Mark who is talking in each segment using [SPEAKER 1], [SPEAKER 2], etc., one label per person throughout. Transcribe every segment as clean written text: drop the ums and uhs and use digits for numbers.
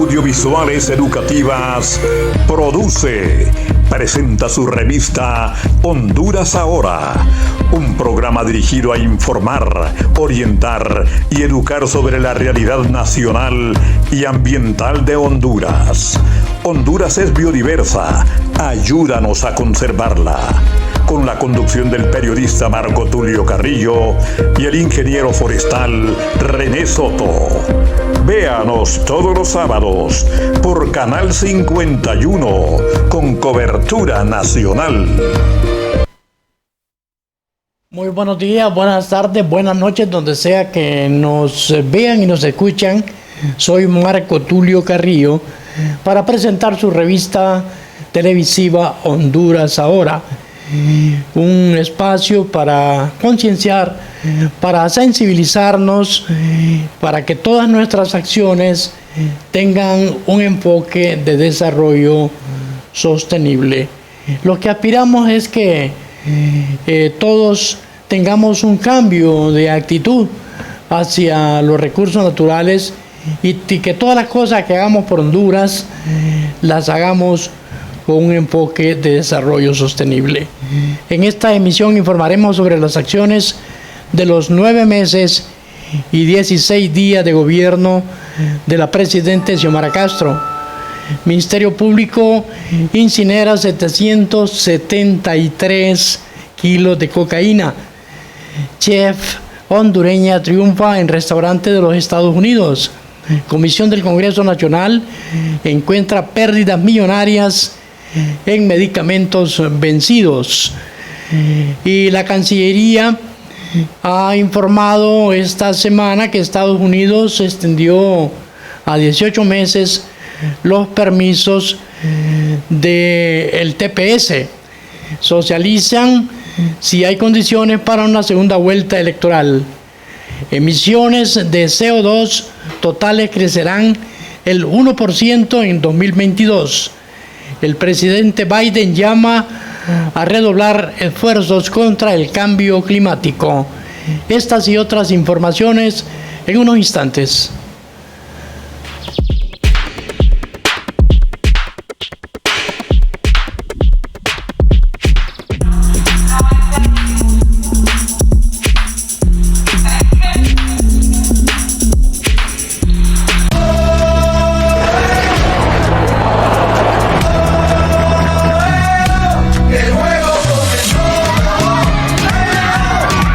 [SPEAKER 1] audiovisuales educativas, produce, presenta su revista Honduras Ahora, un programa dirigido a informar, orientar y educar sobre la realidad nacional y ambiental de Honduras. Honduras es biodiversa, ayúdanos a conservarla. Con la conducción del periodista Marco Tulio Carrillo y el ingeniero forestal René Soto. Véanos todos los sábados por Canal 51 con cobertura nacional.
[SPEAKER 2] Muy buenos días, buenas tardes, buenas noches, donde sea que nos vean y nos escuchan. Soy Marco Tulio Carrillo para presentar su revista televisiva Honduras Ahora. Un espacio para concienciar, para sensibilizarnos, para que todas nuestras acciones tengan un enfoque de desarrollo sostenible. Lo que aspiramos es que todos tengamos un cambio de actitud hacia los recursos naturales y que todas las cosas que hagamos por Honduras las hagamos con un enfoque de desarrollo sostenible. En esta emisión informaremos sobre las acciones de los 9 meses y 16 días de gobierno de la presidenta Xiomara Castro. Ministerio Público incinera 773 kilos de cocaína. Chef hondureña triunfa en restaurante de los Estados Unidos. Comisión del Congreso Nacional encuentra pérdidas millonarias en medicamentos vencidos. Y la Cancillería ha informado esta semana que Estados Unidos extendió a 18 meses los permisos del TPS. Socializan si hay condiciones para una segunda vuelta electoral. Emisiones de CO2 totales crecerán el 1% en 2022. El presidente Biden llama a redoblar esfuerzos contra el cambio climático. Estas y otras informaciones en unos instantes.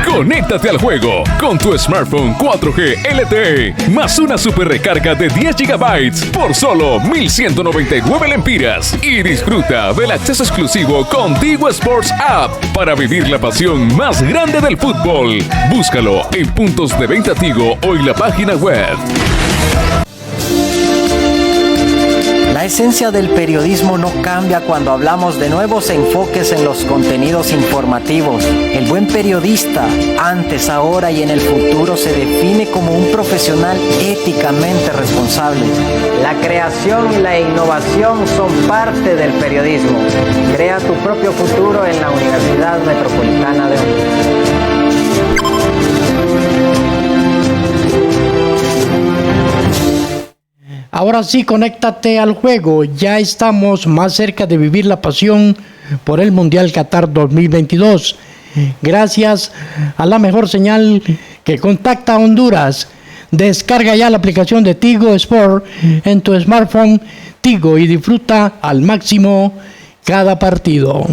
[SPEAKER 3] Conéctate al juego con tu smartphone 4G LTE más una super recarga de 10 GB por solo 1.199 lempiras y disfruta del acceso exclusivo con Tigo Sports App para vivir la pasión más grande del fútbol. Búscalo en puntos de venta Tigo o en la página web.
[SPEAKER 4] La esencia del periodismo no cambia cuando hablamos de nuevos enfoques en los contenidos informativos. El buen periodista, antes, ahora y en el futuro, se define como un profesional éticamente responsable.
[SPEAKER 5] La creación y la innovación son parte del periodismo. Crea tu propio futuro en la Universidad Metropolitana de Honduras.
[SPEAKER 2] Ahora sí, conéctate al juego. Ya estamos más cerca de vivir la pasión por el Mundial Qatar 2022. Gracias a la mejor señal que contacta a Honduras. Descarga ya la aplicación de Tigo Sport en tu smartphone Tigo y disfruta al máximo cada partido.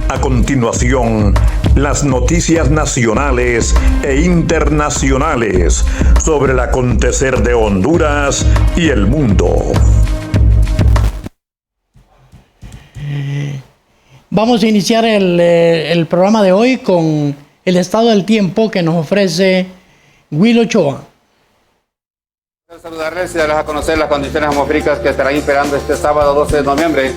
[SPEAKER 1] A continuación, las noticias nacionales e internacionales sobre el acontecer de Honduras y el mundo.
[SPEAKER 2] Vamos a iniciar el programa de hoy con el estado del tiempo que nos ofrece Will Ochoa.
[SPEAKER 6] Quiero saludarles y darles a conocer las condiciones atmosféricas que estarán imperando este sábado 12 de noviembre.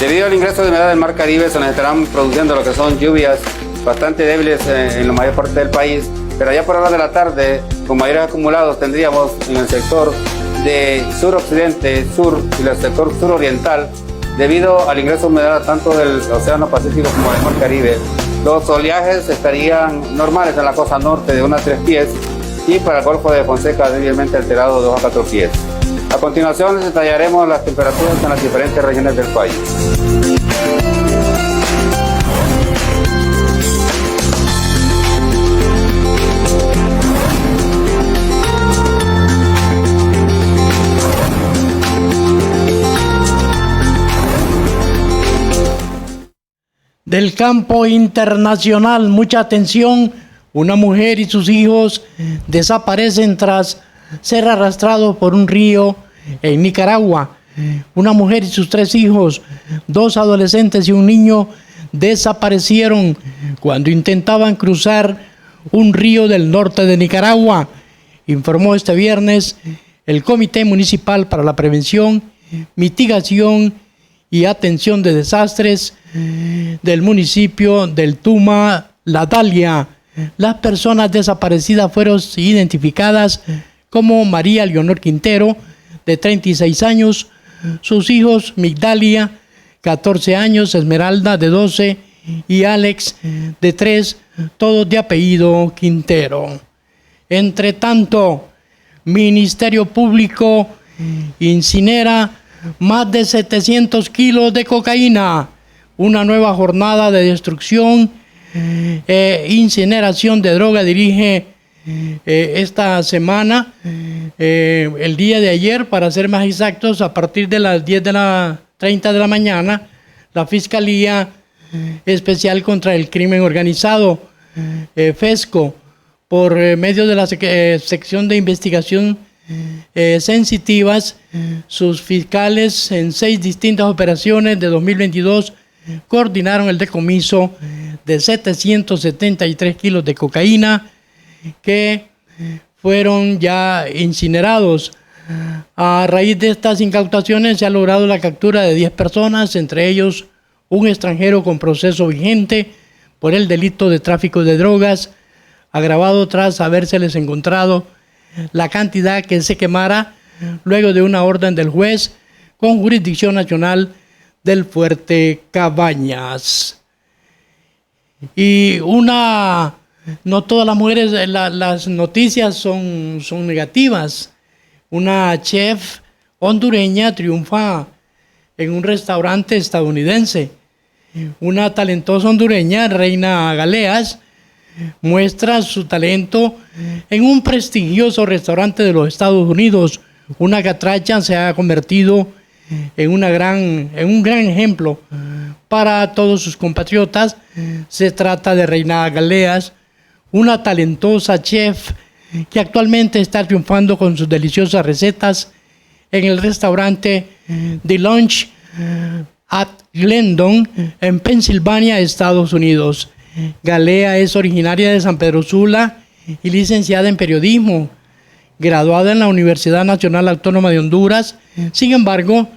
[SPEAKER 6] Debido al ingreso de humedad del mar Caribe, se nos estarán produciendo lo que son lluvias bastante débiles en la mayor parte del país, pero ya por horas de la tarde, con mayores acumulados, tendríamos en el sector de suroccidente, sur y el sector suroriental Debido al ingreso de humedad tanto del Océano Pacífico como del Mar Caribe, los oleajes estarían normales en la costa norte de 1 a 3 pies y para el Golfo de Fonseca débilmente alterado de 2 a 4 pies. A continuación les detallaremos las temperaturas en las diferentes regiones del país.
[SPEAKER 2] Del campo internacional, mucha atención, una mujer y sus hijos desaparecen tras ser arrastrados por un río en Nicaragua. Una mujer y sus 3 hijos, 2 adolescentes y un niño desaparecieron cuando intentaban cruzar un río del norte de Nicaragua, informó este viernes el Comité Municipal para la Prevención, Mitigación y Atención de Desastres del municipio del Tuma, La Dalia. Las personas desaparecidas fueron identificadas como María Leonor Quintero, de 36 años, sus hijos Migdalia, 14 años, Esmeralda, de 12, y Alex, de 3, todos de apellido Quintero. Entre tanto, Ministerio Público incinera más de 700 kilos de cocaína. Una nueva jornada de destrucción e incineración de droga dirige esta semana, el día de ayer, para ser más exactos, a partir de las 10:30 de la mañana, la Fiscalía Especial contra el Crimen Organizado, FESCO, por medio de la sección de investigación sensitivas, sus fiscales en 6 distintas operaciones de 2022 coordinaron el decomiso de 773 kilos de cocaína que fueron ya incinerados. A raíz de estas incautaciones se ha logrado la captura de 10 personas, entre ellos un extranjero con proceso vigente por el delito de tráfico de drogas, agravado tras habérseles encontrado la cantidad que se quemara luego de una orden del juez con jurisdicción nacional del Fuerte Cabañas. Y no todas las mujeres, las noticias son negativas. Una chef hondureña triunfa en un restaurante estadounidense. Una talentosa hondureña, Reina Galeas, muestra su talento en un prestigioso restaurante de los Estados Unidos. Una catracha se ha convertido en un gran ejemplo para todos sus compatriotas. Se trata de Reina Galeas, una talentosa chef que actualmente está triunfando con sus deliciosas recetas en el restaurante The Lunch at Glendon en Pensilvania, Estados Unidos. Galea es originaria de San Pedro Sula y licenciada en periodismo, graduada en la Universidad Nacional Autónoma de Honduras. Sin embargo,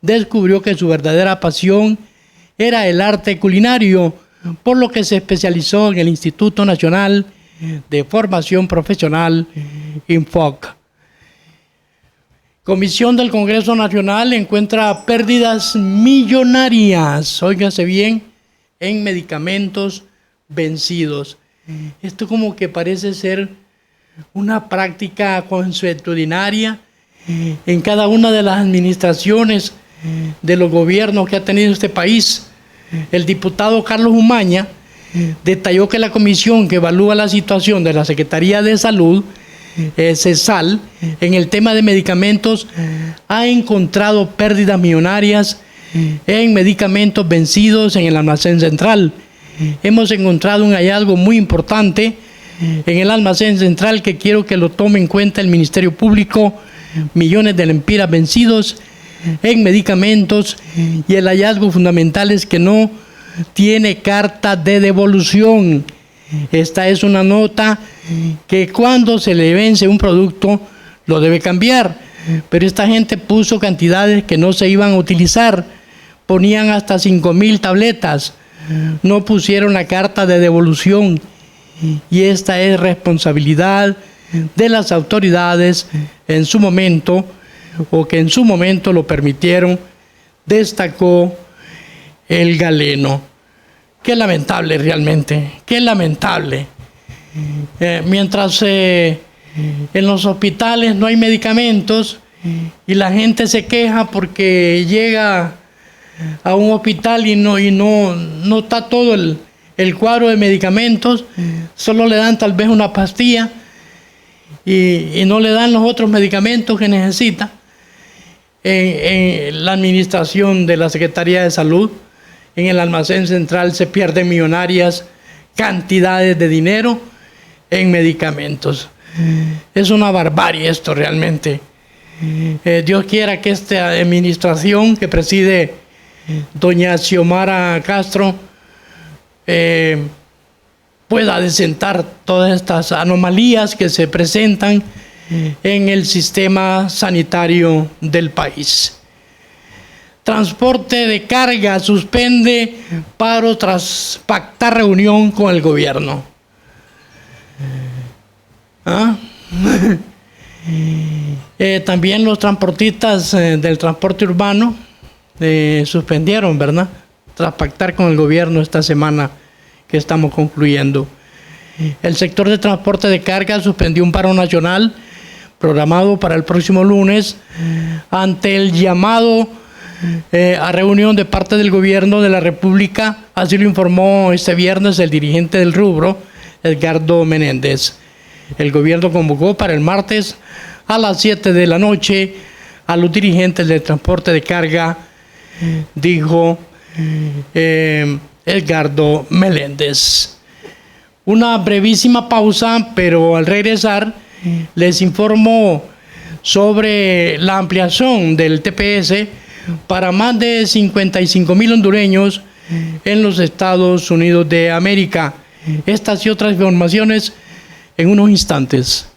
[SPEAKER 2] descubrió que su verdadera pasión era el arte culinario, por lo que se especializó en el Instituto Nacional de Formación Profesional, INFOC. Comisión del Congreso Nacional encuentra pérdidas millonarias, óigase bien, en medicamentos vencidos. Esto como que parece ser una práctica consuetudinaria en cada una de las administraciones de los gobiernos que ha tenido este país. El diputado Carlos Umaña detalló que la comisión que evalúa la situación de la Secretaría de Salud, CESAL, en el tema de medicamentos, ha encontrado pérdidas millonarias en medicamentos vencidos en el almacén central. Hemos encontrado un hallazgo muy importante en el almacén central que quiero que lo tome en cuenta el Ministerio Público: millones de lempiras vencidos en medicamentos, y el hallazgo fundamental es que no tiene carta de devolución. Esta es una nota que cuando se le vence un producto lo debe cambiar, pero esta gente puso cantidades que no se iban a utilizar, ponían hasta 5,000 tabletas, no pusieron la carta de devolución, y esta es responsabilidad de las autoridades en su momento, o que en su momento lo permitieron, destacó el galeno. Qué lamentable realmente, qué lamentable. Mientras en los hospitales no hay medicamentos y la gente se queja porque llega a un hospital y no está todo el cuadro de medicamentos, solo le dan tal vez una pastilla y no le dan los otros medicamentos que necesita. En la administración de la Secretaría de Salud, en el almacén central, se pierden millonarias cantidades de dinero en medicamentos. Es una barbarie esto realmente. Dios quiera que esta administración que preside doña Xiomara Castro pueda desentar todas estas anomalías que se presentan en el sistema sanitario del país. Transporte de carga suspende paro tras pactar reunión con el gobierno. También los transportistas del transporte urbano suspendieron, ¿verdad? Tras pactar con el gobierno esta semana que estamos concluyendo. El sector de transporte de carga suspendió un paro nacional programado para el próximo lunes ante el llamado a reunión de parte del gobierno de la República. Así lo informó este viernes el dirigente del rubro, Edgardo Menéndez. El gobierno convocó para el martes a las 7 de la noche a los dirigentes del transporte de carga, dijo Edgardo Meléndez. Una brevísima pausa, pero al regresar les informo sobre la ampliación del TPS para más de 55,000 hondureños en los Estados Unidos de América. Estas y otras informaciones en unos instantes.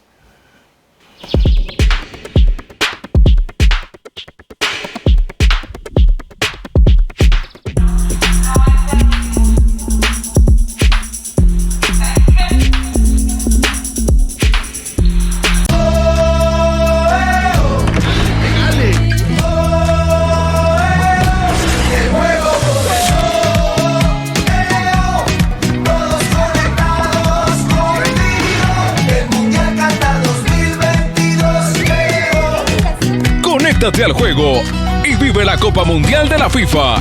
[SPEAKER 3] Conéctate al juego y vive la Copa Mundial de la FIFA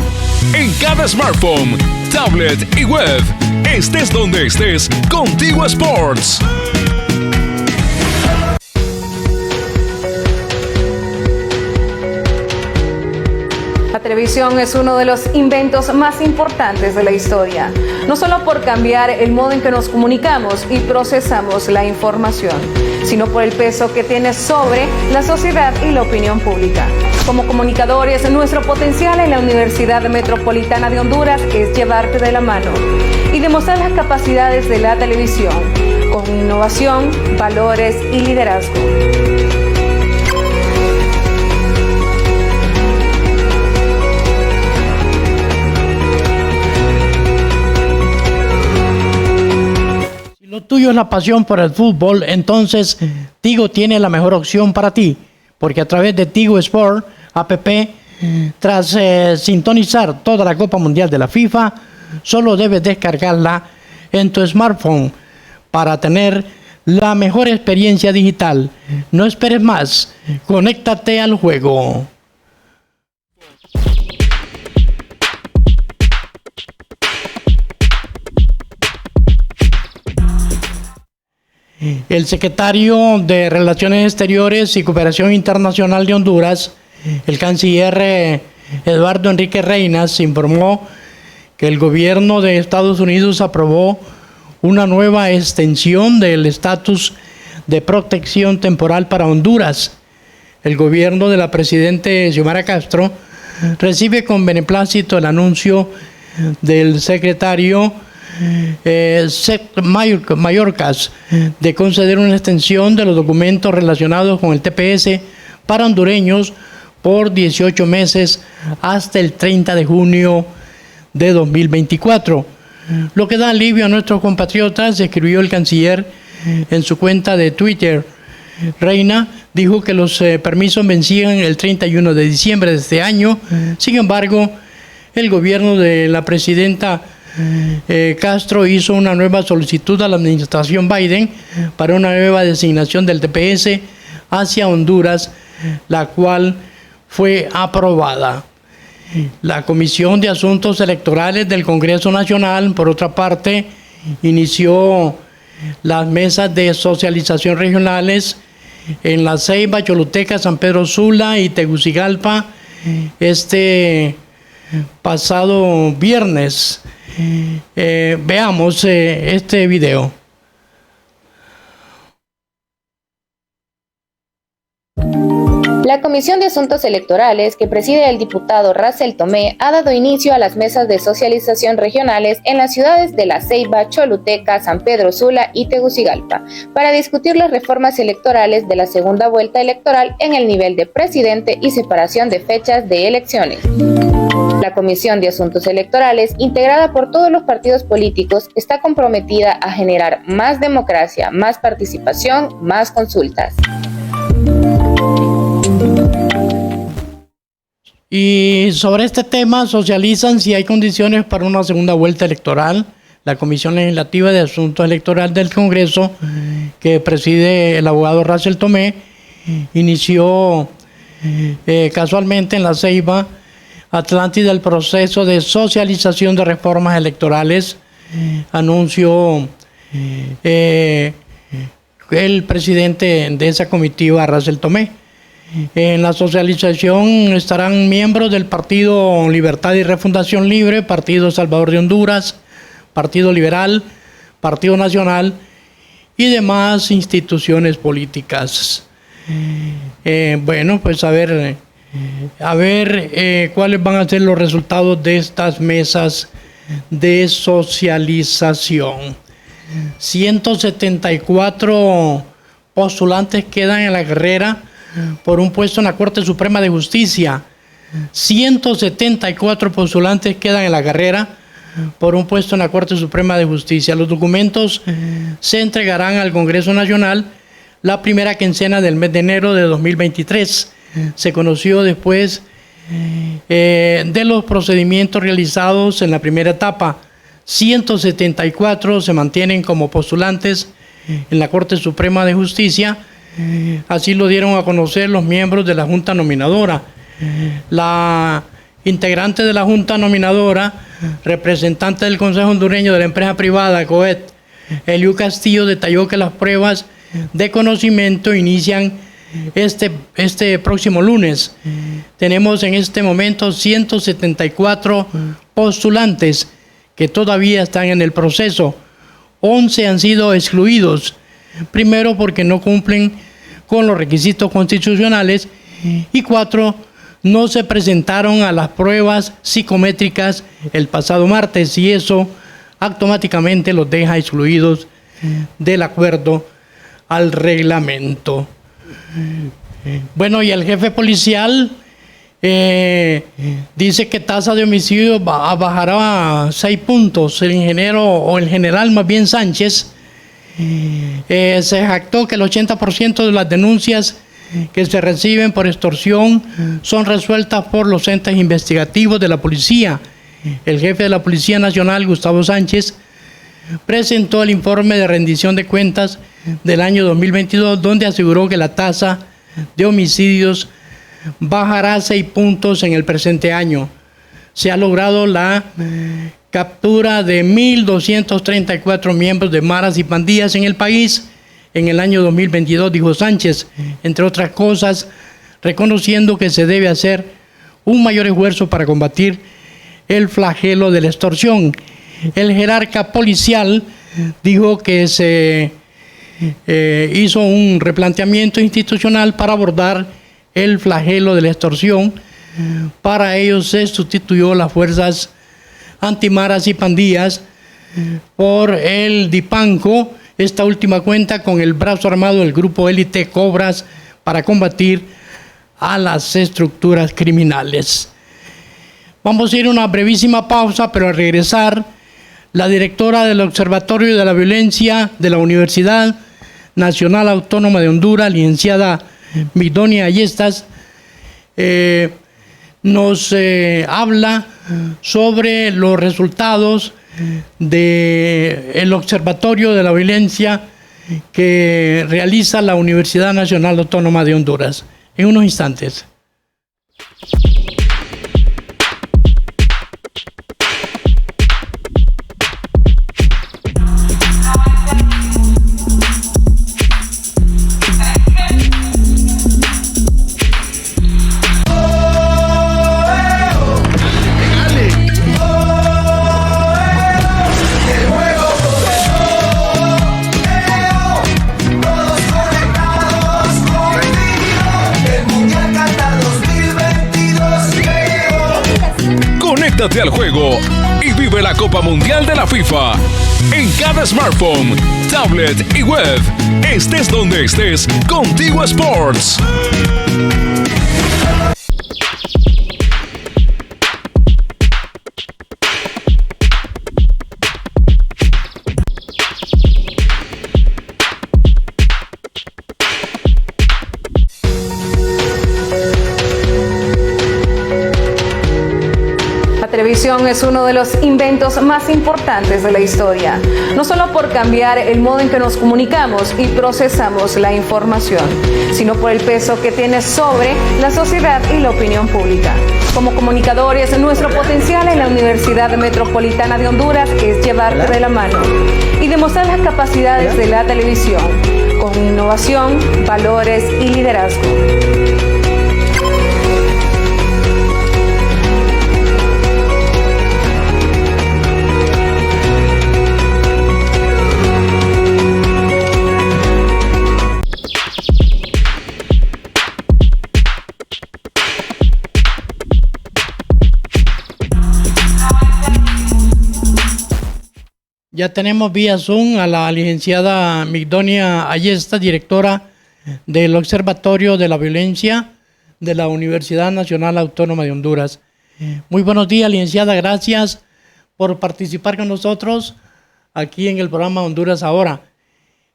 [SPEAKER 3] en cada smartphone, tablet y web. Estés donde estés, con Tigo Sports.
[SPEAKER 7] La televisión es uno de los inventos más importantes de la historia, no solo por cambiar el modo en que nos comunicamos y procesamos la información, sino por el peso que tiene sobre la sociedad y la opinión pública. Como comunicadores, nuestro potencial en la Universidad Metropolitana de Honduras es llevarte de la mano y demostrar las capacidades de la televisión con innovación, valores y liderazgo.
[SPEAKER 2] Lo tuyo es la pasión por el fútbol, entonces Tigo tiene la mejor opción para ti, porque a través de Tigo Sport app, tras sintonizar toda la Copa Mundial de la FIFA, solo debes descargarla en tu smartphone para tener la mejor experiencia digital. No esperes más, conéctate al juego. El secretario de Relaciones Exteriores y Cooperación Internacional de Honduras, el canciller Eduardo Enrique Reinas, informó que el gobierno de Estados Unidos aprobó una nueva extensión del estatus de protección temporal para Honduras. El gobierno de la presidente Xiomara Castro recibe con beneplácito el anuncio del secretario Mayorkas de conceder una extensión de los documentos relacionados con el TPS para hondureños por 18 meses hasta el 30 de junio de 2024. Lo que da alivio a nuestros compatriotas, escribió el canciller en su cuenta de Twitter. Reina dijo que los permisos vencían el 31 de diciembre de este año. Sin embargo, el gobierno de la presidenta Castro hizo una nueva solicitud a la administración Biden para una nueva designación del TPS hacia Honduras, la cual fue aprobada. La Comisión de Asuntos Electorales del Congreso Nacional, por otra parte, inició las mesas de socialización regionales en La Ceiba, Choluteca, San Pedro Sula y Tegucigalpa este pasado viernes. Veamos este video.
[SPEAKER 8] La Comisión de Asuntos Electorales, que preside el diputado Russell Tomé, ha dado inicio a las mesas de socialización regionales en las ciudades de La Ceiba, Choluteca, San Pedro Sula y Tegucigalpa, para discutir las reformas electorales de la segunda vuelta electoral en el nivel de presidente y separación de fechas de elecciones. La Comisión de Asuntos Electorales, integrada por todos los partidos políticos, está comprometida a generar más democracia, más participación, más consultas.
[SPEAKER 2] Y sobre este tema socializan si hay condiciones para una segunda vuelta electoral. La Comisión Legislativa de Asuntos Electorales del Congreso, que preside el abogado Russell Tomé, inició casualmente en La Ceiba, Atlántida, el proceso de socialización de reformas electorales. Anunció el presidente de esa comitiva, Russell Tomé. En la socialización estarán miembros del Partido Libertad y Refundación Libre, Partido Salvador de Honduras, Partido Liberal, Partido Nacional y demás instituciones políticas. Bueno, pues a ver cuáles van a ser los resultados de estas mesas de socialización. 174 postulantes quedan en la carrera por un puesto en la Corte Suprema de Justicia. 174 postulantes quedan en la carrera por un puesto en la Corte Suprema de Justicia. Los documentos se entregarán al Congreso Nacional la primera quincena del mes de enero de 2023. Se conoció después de los procedimientos realizados en la primera etapa. 174 se mantienen como postulantes en la Corte Suprema de Justicia. Así lo dieron a conocer los miembros de la Junta Nominadora. La integrante de la Junta Nominadora, representante del Consejo Hondureño de la empresa privada COET, Eliu Castillo, detalló que las pruebas de conocimiento inician este próximo lunes. Tenemos en este momento 174 postulantes que todavía están en el proceso. 11 han sido excluidos. Primero, porque no cumplen con los requisitos constitucionales, y 4 no se presentaron a las pruebas psicométricas el pasado martes, y eso automáticamente los deja excluidos del acuerdo al reglamento. Bueno, y el jefe policial dice que tasa de homicidio bajará a 6 puntos. El general más bien Sánchez se jactó que el 80% de las denuncias que se reciben por extorsión son resueltas por los entes investigativos de la policía. El jefe de la Policía Nacional, Gustavo Sánchez, presentó el informe de rendición de cuentas del año 2022, donde aseguró que la tasa de homicidios bajará 6 puntos en el presente año. Se ha logrado la captura de 1.234 miembros de maras y pandillas en el país en el año 2022, dijo Sánchez, entre otras cosas, reconociendo que se debe hacer un mayor esfuerzo para combatir el flagelo de la extorsión. El jerarca policial dijo que se hizo un replanteamiento institucional para abordar el flagelo de la extorsión. Para ello se sustituyó las fuerzas antimaras y pandillas por el DIPANCO. Esta última cuenta con el brazo armado del grupo élite Cobras para combatir a las estructuras criminales. Vamos a ir a una brevísima pausa, pero al regresar, la directora del Observatorio de la Violencia de la Universidad Nacional Autónoma de Honduras, licenciada Migdonia Ayestas, nos habla sobre los resultados del Observatorio de la Violencia que realiza la Universidad Nacional Autónoma de Honduras. En unos instantes.
[SPEAKER 3] Conéctate al juego y vive la Copa Mundial de la FIFA en cada smartphone, tablet y web. Estés donde estés, Contigo Sports.
[SPEAKER 7] La televisión es uno de los inventos más importantes de la historia, no solo por cambiar el modo en que nos comunicamos y procesamos la información, sino por el peso que tiene sobre la sociedad y la opinión pública. Como comunicadores, nuestro potencial en la Universidad Metropolitana de Honduras es llevarte de la mano y demostrar las capacidades de la televisión con innovación, valores y liderazgo.
[SPEAKER 2] Ya tenemos vía Zoom a la licenciada Migdonia Ayestas, directora del Observatorio de la Violencia de la Universidad Nacional Autónoma de Honduras. Muy buenos días, licenciada. Gracias por participar con nosotros aquí en el programa Honduras Ahora.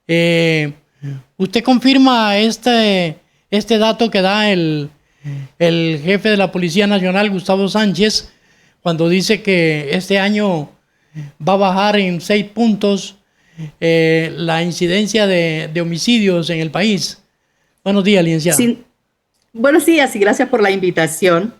[SPEAKER 2] ¿Usted confirma este dato que da el jefe de la Policía Nacional, Gustavo Sánchez, cuando dice que este año va a bajar en 6 puntos la incidencia de homicidios en el país? Buenos días, licenciada.
[SPEAKER 9] Buenos días y gracias por la invitación.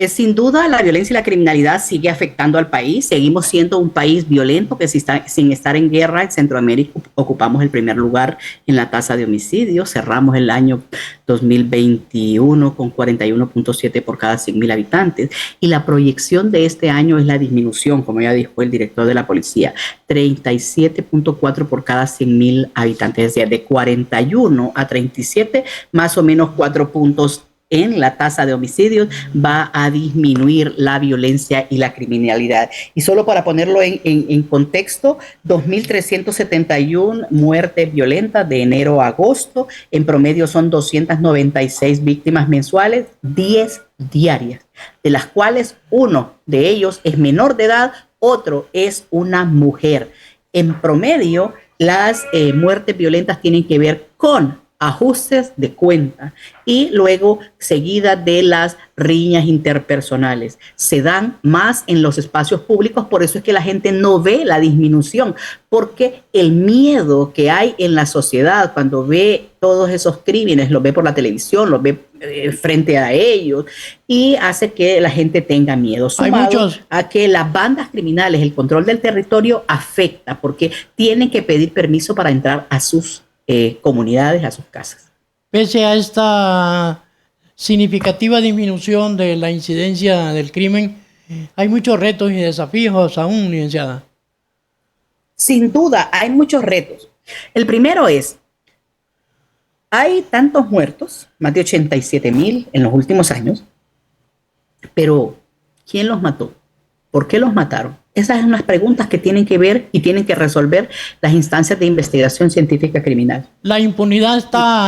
[SPEAKER 9] Sin duda, la violencia y la criminalidad sigue afectando al país. Seguimos siendo un país violento que sin estar en guerra. En Centroamérica ocupamos el primer lugar en la tasa de homicidios. Cerramos el año 2021 con 41.7 por cada 100.000 habitantes. Y la proyección de este año es la disminución, como ya dijo el director de la policía, 37.4 por cada 100.000 habitantes. Es decir, de 41 a 37, más o menos 4 puntos en la tasa de homicidios va a disminuir la violencia y la criminalidad. Y solo para ponerlo en contexto, 2.371 muertes violentas de enero a agosto, en promedio son 296 víctimas mensuales, 10 diarias, de las cuales uno de ellos es menor de edad, otro es una mujer. En promedio, las muertes violentas tienen que ver con ajustes de cuenta y luego seguida de las riñas interpersonales. Se dan más en los espacios públicos, por eso es que la gente no ve la disminución, porque el miedo que hay en la sociedad cuando ve todos esos crímenes, los ve por la televisión, los ve frente a ellos y hace que la gente tenga miedo. Sumado a que las bandas criminales, el control del territorio afecta, porque tienen que pedir permiso para entrar a sus comunidades, a sus casas.
[SPEAKER 2] Pese a esta significativa disminución de la incidencia del crimen, hay muchos retos y desafíos aún, licenciada.
[SPEAKER 9] Sin duda, hay muchos retos. El primero es, hay tantos muertos, más de 87,000 en los últimos años, pero ¿quién los mató? ¿Por qué los mataron? Esas son las preguntas que tienen que ver y tienen que resolver las instancias de investigación científica criminal.
[SPEAKER 2] La impunidad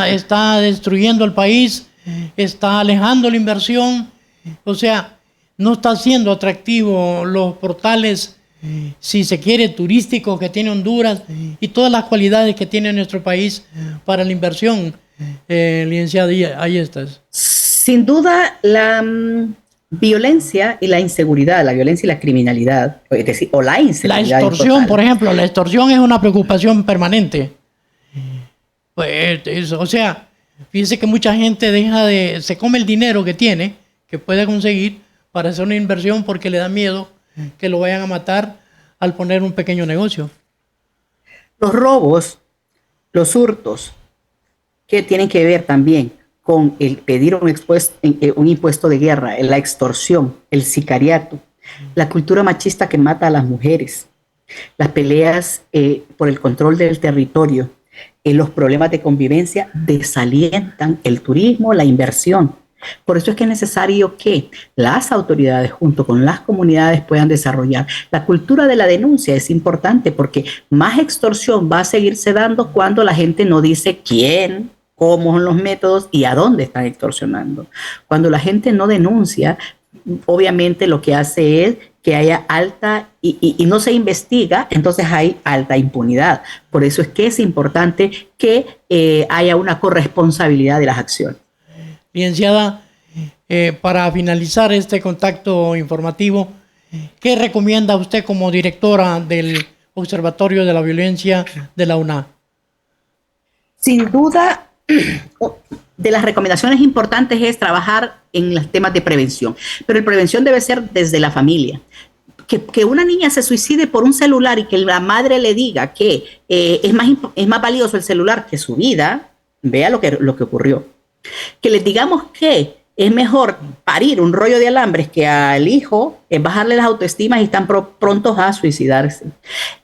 [SPEAKER 2] está destruyendo el país, está alejando la inversión, o sea, no está siendo atractivo los portales, si se quiere, turísticos que tiene Honduras y todas las cualidades que tiene nuestro país para la inversión. licenciada Ayestas?
[SPEAKER 9] Sin duda, la violencia y la inseguridad, la violencia y la criminalidad, es decir, o la inseguridad.
[SPEAKER 2] La extorsión, por ejemplo, la extorsión es una preocupación permanente. Pues, o sea, fíjese que mucha gente se come el dinero que tiene, que puede conseguir para hacer una inversión porque le da miedo que lo vayan a matar al poner un pequeño negocio.
[SPEAKER 9] Los robos, los hurtos, que tienen que ver también con el pedir un impuesto de guerra, la extorsión, el sicariato, la cultura machista que mata a las mujeres, las peleas por el control del territorio, los problemas de convivencia desalientan el turismo, la inversión. Por eso es que es necesario que las autoridades junto con las comunidades puedan desarrollar. La cultura de la denuncia es importante porque más extorsión va a seguirse dando cuando la gente no dice quién, cómo son los métodos y a dónde están extorsionando. Cuando la gente no denuncia, obviamente lo que hace es que haya alta y no se investiga, entonces hay alta impunidad. Por eso es que es importante que haya una corresponsabilidad de las acciones.
[SPEAKER 2] Licenciada, para finalizar este contacto informativo, ¿qué recomienda usted como directora del Observatorio de la Violencia de la UNA?
[SPEAKER 9] Sin duda, de las recomendaciones importantes es trabajar en los temas de prevención, pero la prevención debe ser desde la familia. Que una niña se suicide por un celular y que la madre le diga que es más valioso el celular que su vida, vea lo que ocurrió. Que les digamos que es mejor parir un rollo de alambres que al hijo bajarle las autoestimas y están prontos a suicidarse.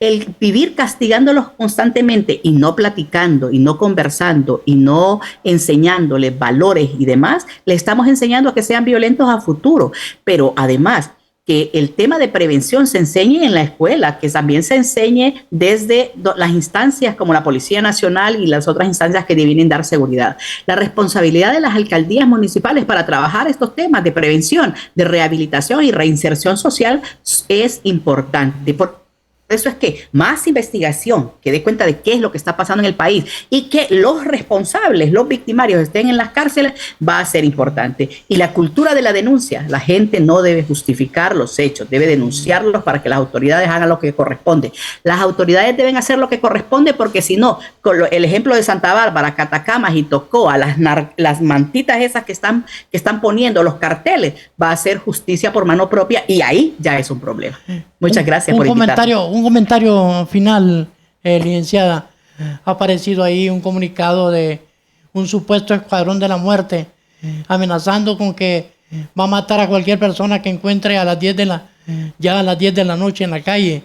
[SPEAKER 9] El vivir castigándolos constantemente y no platicando y no conversando y no enseñándoles valores y demás, le estamos enseñando a que sean violentos a futuro. Pero además, que el tema de prevención se enseñe en la escuela, que también se enseñe desde las instancias como la Policía Nacional y las otras instancias que deben dar seguridad. La responsabilidad de las alcaldías municipales para trabajar estos temas de prevención, de rehabilitación y reinserción social es importante. Por eso es que más investigación que dé cuenta de qué es lo que está pasando en el país y que los responsables, los victimarios estén en las cárceles va a ser importante. Y la cultura de la denuncia, la gente no debe justificar los hechos, debe denunciarlos para que las autoridades hagan lo que corresponde. Las autoridades deben hacer lo que corresponde porque si no, con el ejemplo de Santa Bárbara, Catacamas y Tocoa, las mantitas esas que están poniendo los carteles, va a ser justicia por mano propia y ahí ya es un problema. Muchas gracias por invitarme.
[SPEAKER 2] Un comentario final, licenciada. Ha aparecido ahí un comunicado de un supuesto escuadrón de la muerte amenazando con que va a matar a cualquier persona que encuentre a las 10 de la noche en la calle.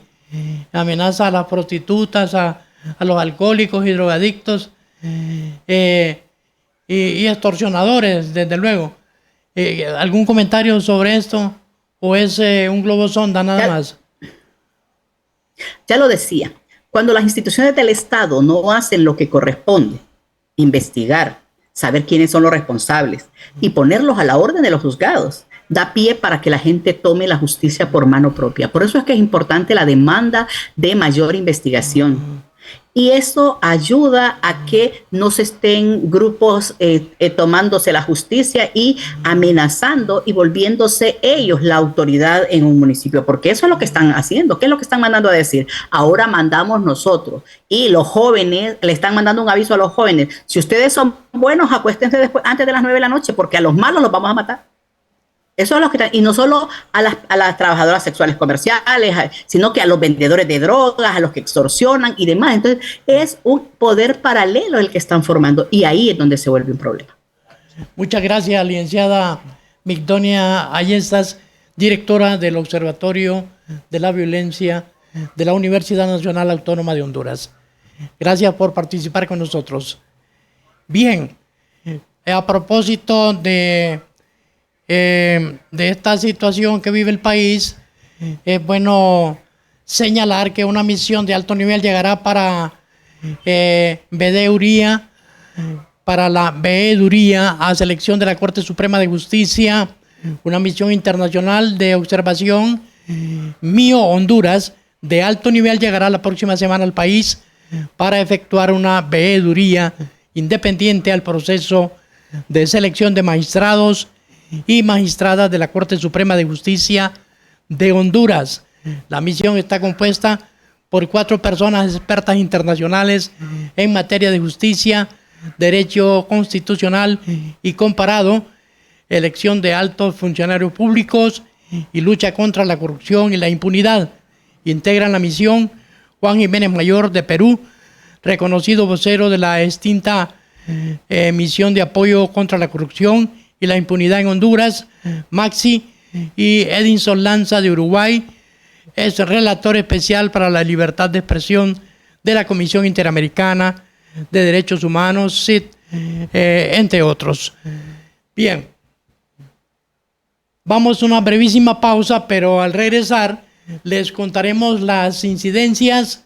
[SPEAKER 2] Amenaza a las prostitutas, a los alcohólicos y drogadictos y extorsionadores, desde luego. ¿Algún comentario sobre esto o es un globo sonda nada más?
[SPEAKER 9] Ya lo decía, cuando las instituciones del Estado no hacen lo que corresponde, investigar, saber quiénes son los responsables y ponerlos a la orden de los juzgados, da pie para que la gente tome la justicia por mano propia. Por eso es que es importante la demanda de mayor investigación. Y eso ayuda a que no se estén grupos tomándose la justicia y amenazando y volviéndose ellos la autoridad en un municipio, porque eso es lo que están haciendo. ¿Qué es lo que están mandando a decir? Ahora mandamos nosotros. Y los jóvenes, le están mandando un aviso a los jóvenes. Si ustedes son buenos, acuéstense después, antes de las 9 de la noche, porque a los malos los vamos a matar. Eso es lo que están, y no solo a las trabajadoras sexuales comerciales, sino que a los vendedores de drogas, a los que extorsionan y demás. Entonces, es un poder paralelo el que están formando y ahí es donde se vuelve un problema.
[SPEAKER 2] Muchas gracias, licenciada Migdonia Ayestas, directora del Observatorio de la Violencia de la Universidad Nacional Autónoma de Honduras. Gracias por participar con nosotros. Bien, a propósito de esta situación que vive el país, es bueno señalar que una misión de alto nivel llegará para veeduría a selección de la Corte Suprema de Justicia, una misión internacional de observación MIO Honduras de alto nivel llegará la próxima semana al país para efectuar una veeduría independiente al proceso de selección de magistrados y magistradas de la Corte Suprema de Justicia de Honduras. La misión está compuesta por 4 personas expertas internacionales en materia de justicia, derecho constitucional y comparado, elección de altos funcionarios públicos y lucha contra la corrupción y la impunidad. Integran la misión Juan Jiménez Mayor de Perú, reconocido vocero de la extinta misión de apoyo contra la corrupción y la impunidad en Honduras, Maxi, y Edinson Lanza de Uruguay, es relator especial para la libertad de expresión de la Comisión Interamericana de Derechos Humanos, CID, entre otros. Bien, vamos a una brevísima pausa, pero al regresar les contaremos las incidencias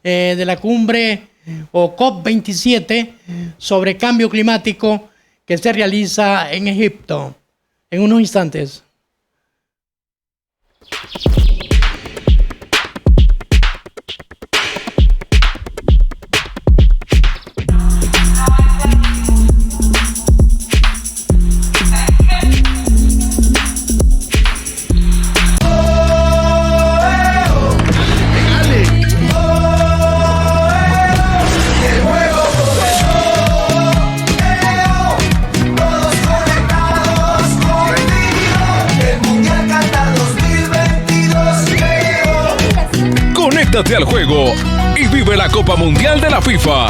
[SPEAKER 2] de la cumbre o COP27 sobre cambio climático que se realiza en Egipto. En unos instantes.
[SPEAKER 3] Conéctate al juego y vive la Copa Mundial de la FIFA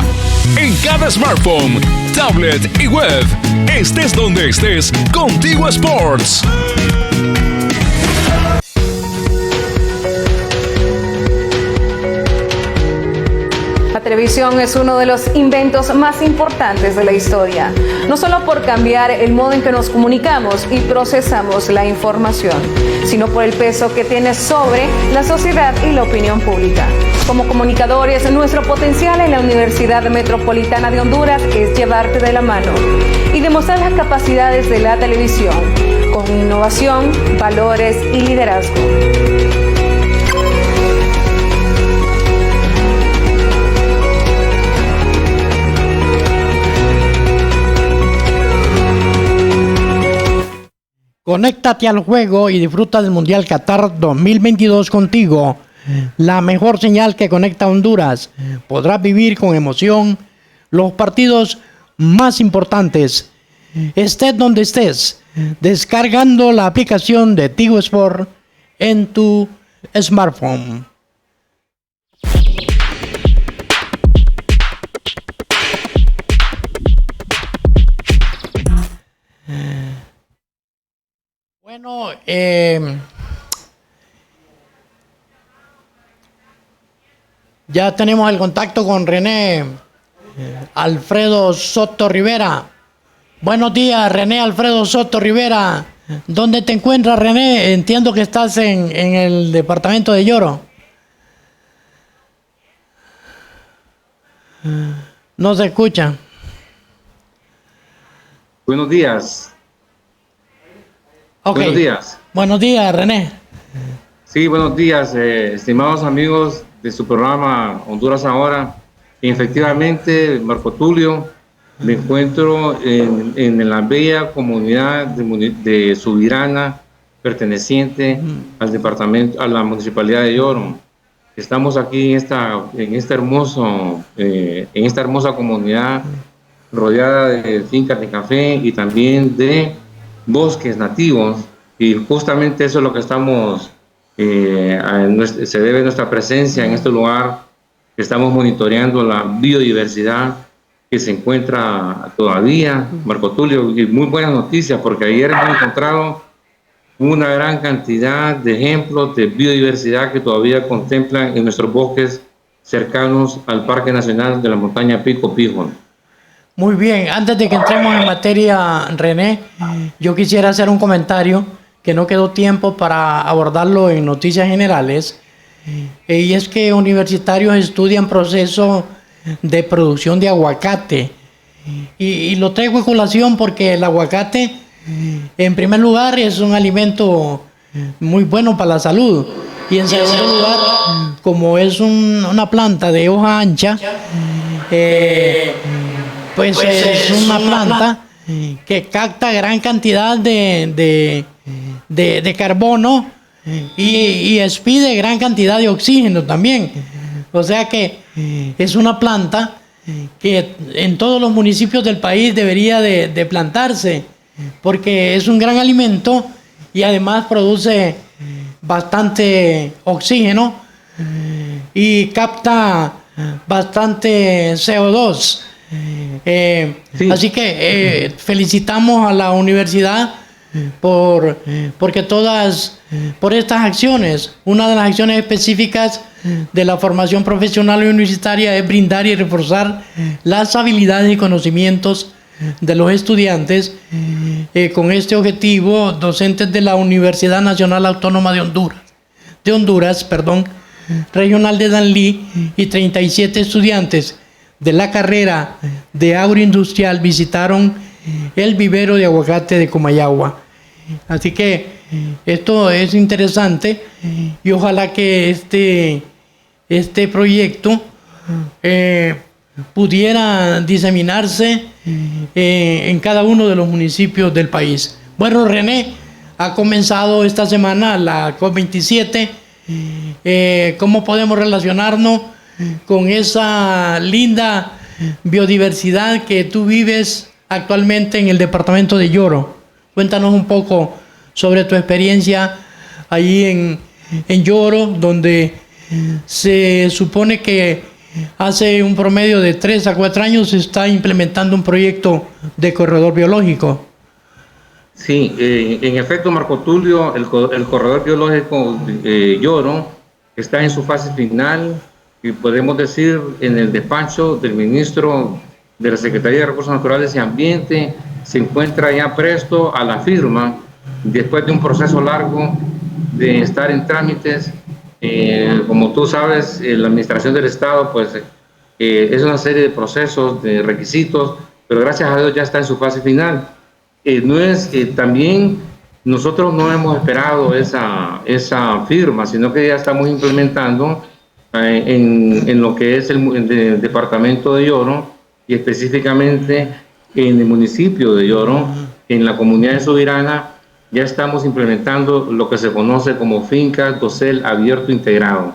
[SPEAKER 3] en cada smartphone, tablet y web. Estés donde estés, Contigo Sports.
[SPEAKER 7] La televisión es uno de los inventos más importantes de la historia, no solo por cambiar el modo en que nos comunicamos y procesamos la información, sino por el peso que tiene sobre la sociedad y la opinión pública. Como comunicadores, nuestro potencial en la Universidad Metropolitana de Honduras es llevarte de la mano y demostrar las capacidades de la televisión con innovación, valores y liderazgo.
[SPEAKER 2] Conéctate al juego y disfruta del Mundial Qatar 2022 contigo. La mejor señal que conecta a Honduras. Podrás vivir con emoción los partidos más importantes. Estés donde estés, descargando la aplicación de Tigo Sport en tu smartphone. Bueno, ya tenemos el contacto con René Alfredo Soto Rivera. Buenos días, René Alfredo Soto Rivera. ¿Dónde te encuentras, René? Entiendo que estás en el departamento de Lloro. No se escucha.
[SPEAKER 10] Buenos días.
[SPEAKER 2] Okay.
[SPEAKER 10] Buenos días.
[SPEAKER 2] Buenos días, René.
[SPEAKER 10] Sí, buenos días, estimados amigos de su programa Honduras Ahora. Efectivamente, Marco Tulio, me encuentro en la bella comunidad de Subirana, perteneciente al departamento, a la municipalidad de Lloro. Estamos aquí en esta hermosa comunidad rodeada de fincas de café y también de bosques nativos, y justamente eso es lo que estamos, se debe a nuestra presencia en este lugar. Estamos monitoreando la biodiversidad que se encuentra todavía, Marco Tulio, y muy buenas noticias, porque ayer hemos encontrado una gran cantidad de ejemplos de biodiversidad que todavía contemplan en nuestros bosques cercanos al Parque Nacional de la Montaña Pico Pijón.
[SPEAKER 2] Muy bien, antes de que entremos en materia, René, yo quisiera hacer un comentario que no quedó tiempo para abordarlo en Noticias Generales, y es que universitarios estudian procesos de producción de aguacate, y lo traigo a colación porque el aguacate, en primer lugar, es un alimento muy bueno para la salud, y en segundo lugar, como es una planta de hoja ancha, pues es una planta que capta gran cantidad de carbono y expide gran cantidad de oxígeno también. O sea que es una planta que en todos los municipios del país debería de plantarse, porque es un gran alimento y además produce bastante oxígeno y capta bastante CO2. Sí. Así que felicitamos a la universidad porque por estas acciones. Una de las acciones específicas de la formación profesional universitaria es brindar y reforzar las habilidades y conocimientos de los estudiantes. Con este objetivo, docentes de la Universidad Nacional Autónoma de Honduras, Regional de Danlí y 37 estudiantes de la carrera de agroindustrial visitaron el vivero de aguacate de Comayagua. Así que esto es interesante y ojalá que este proyecto pudiera diseminarse en cada uno de los municipios del país. Bueno, René, ha comenzado esta semana la COP27. ¿Cómo podemos relacionarnos con esa linda biodiversidad que tú vives actualmente en el departamento de Yoro? Cuéntanos un poco sobre tu experiencia allí en Yoro, donde se supone que hace un promedio de 3 a 4 años se está implementando un proyecto de corredor biológico.
[SPEAKER 10] Sí, en efecto, Marco Tulio, el corredor biológico Yoro está en su fase final y podemos decir en el despacho del ministro de la Secretaría de Recursos Naturales y Ambiente se encuentra ya presto a la firma después de un proceso largo de estar en trámites. Como tú sabes, la administración del Estado pues es una serie de procesos, de requisitos, pero gracias a Dios ya está en su fase final. También nosotros no hemos esperado esa firma, sino que ya estamos implementando en lo que es el departamento de Yoro y específicamente en el municipio de Yoro, en la comunidad de Subirana, ya estamos implementando lo que se conoce como fincas dosel abierto integrado.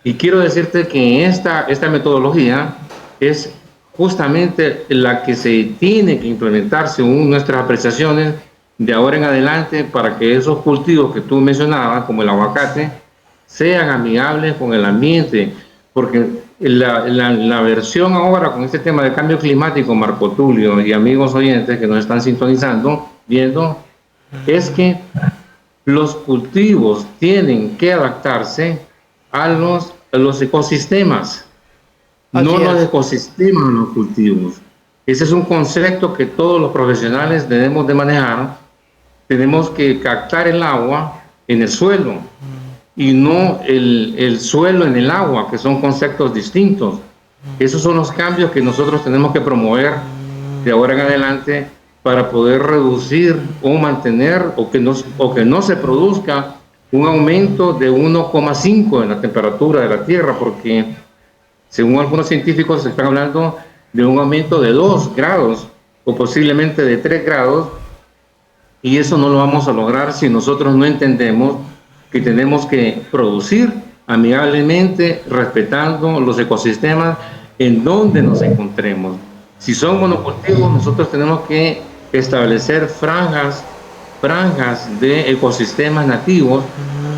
[SPEAKER 10] Y quiero decirte que esta metodología es justamente la que se tiene que implementar según nuestras apreciaciones de ahora en adelante para que esos cultivos que tú mencionabas, como el aguacate, sean amigables con el ambiente, porque la versión ahora con este tema de cambio climático, Marco Tulio y amigos oyentes que nos están sintonizando, viendo, es que los cultivos tienen que adaptarse a los ecosistemas, no los ecosistemas de los cultivos. Ese es un concepto que todos los profesionales debemos de manejar. Tenemos que captar el agua en el suelo y no el suelo en el agua, que son conceptos distintos. Esos son los cambios que nosotros tenemos que promover de ahora en adelante para poder reducir o mantener o que no se produzca un aumento de 1,5 en la temperatura de la Tierra, porque según algunos científicos se están hablando de un aumento de 2 grados o posiblemente de 3 grados, y eso no lo vamos a lograr si nosotros no entendemos que tenemos que producir amigablemente, respetando los ecosistemas en donde nos encontremos. Si son monocultivos, nosotros tenemos que establecer franjas de ecosistemas nativos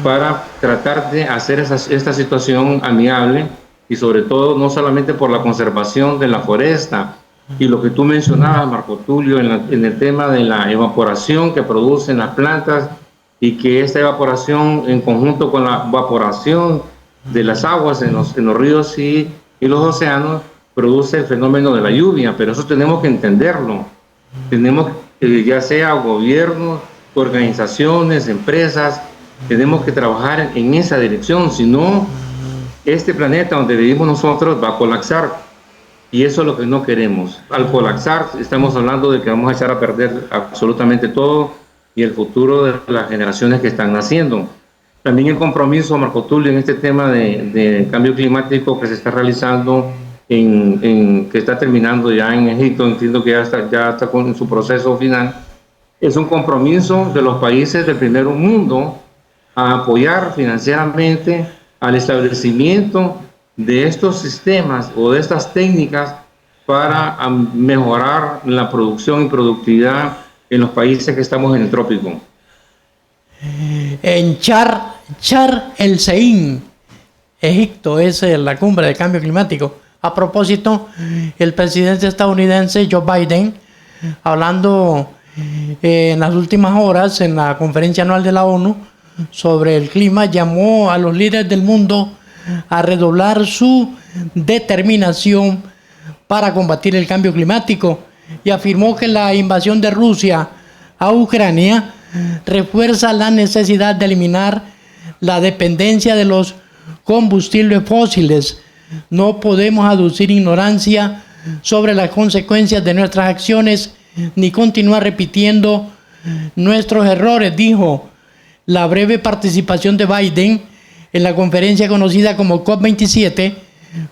[SPEAKER 10] para tratar de hacer esta situación amigable, y sobre todo no solamente por la conservación de la foresta y lo que tú mencionabas, Marco Tulio, en el tema de la evaporación que producen las plantas, y que esta evaporación en conjunto con la evaporación de las aguas en los ríos y los océanos produce el fenómeno de la lluvia. Pero eso tenemos que entenderlo. Tenemos, ya sea gobiernos, organizaciones, empresas, tenemos que trabajar en esa dirección. Si no, este planeta donde vivimos nosotros va a colapsar, y eso es lo que no queremos. Al colapsar estamos hablando de que vamos a echar a perder absolutamente todo y el futuro de las generaciones que están naciendo. También el compromiso, Marco Tulio, en este tema de cambio climático que se está realizando que está terminando ya en Egipto, entiendo que ya está con su proceso final, es un compromiso de los países del primer mundo a apoyar financieramente al establecimiento de estos sistemas o de estas técnicas para mejorar la producción y productividad en los países que estamos en el trópico.
[SPEAKER 2] En Char el Seín, Egipto, es la cumbre de cambio climático. A propósito, el presidente estadounidense Joe Biden, hablando en las últimas horas en la conferencia anual de la ONU sobre el clima, llamó a los líderes del mundo a redoblar su determinación para combatir el cambio climático y afirmó que la invasión de Rusia a Ucrania refuerza la necesidad de eliminar la dependencia de los combustibles fósiles. No podemos aducir ignorancia sobre las consecuencias de nuestras acciones ni continuar repitiendo nuestros errores, dijo. La breve participación de Biden en la conferencia conocida como COP27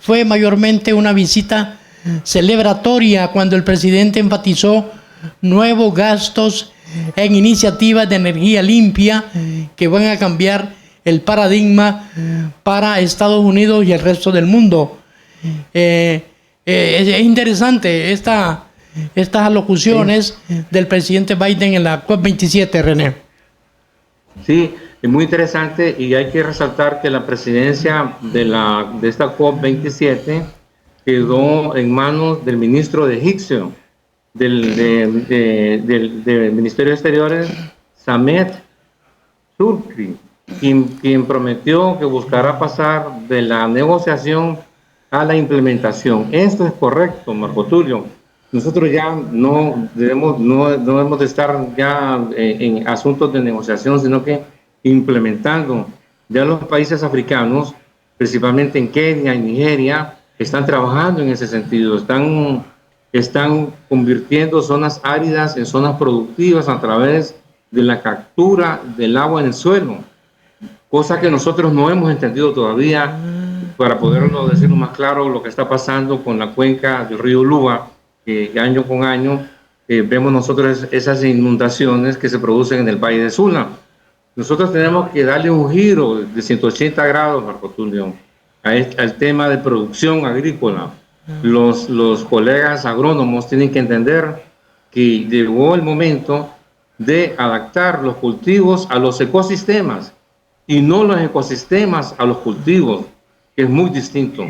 [SPEAKER 2] fue mayormente una visita celebratoria cuando el presidente enfatizó nuevos gastos en iniciativas de energía limpia que van a cambiar el paradigma para Estados Unidos y el resto del mundo. Es interesante estas alocuciones del presidente Biden en la COP27, René.
[SPEAKER 10] Sí, es muy interesante y hay que resaltar que la presidencia de esta COP27 quedó en manos del ministro de egipcio del Ministerio de Exteriores, Samet Shoukry, quien prometió que buscará pasar de la negociación a la implementación. Esto es correcto, Marco Tulio. Nosotros ya no debemos de estar ya en asuntos de negociación, sino que implementando. Ya los países africanos, principalmente en Kenia y Nigeria, están trabajando en ese sentido. Están convirtiendo zonas áridas en zonas productivas a través de la captura del agua en el suelo, cosa que nosotros no hemos entendido todavía. Para poderlo decir más claro, lo que está pasando con la cuenca del río Luba, que año con año vemos nosotros esas inundaciones que se producen en el Valle de Sula. Nosotros tenemos que darle un giro de 180 grados, Marco Tulio, al tema de producción agrícola. Los colegas agrónomos tienen que entender que llegó el momento de adaptar los cultivos a los ecosistemas y no los ecosistemas a los cultivos, que es muy distinto.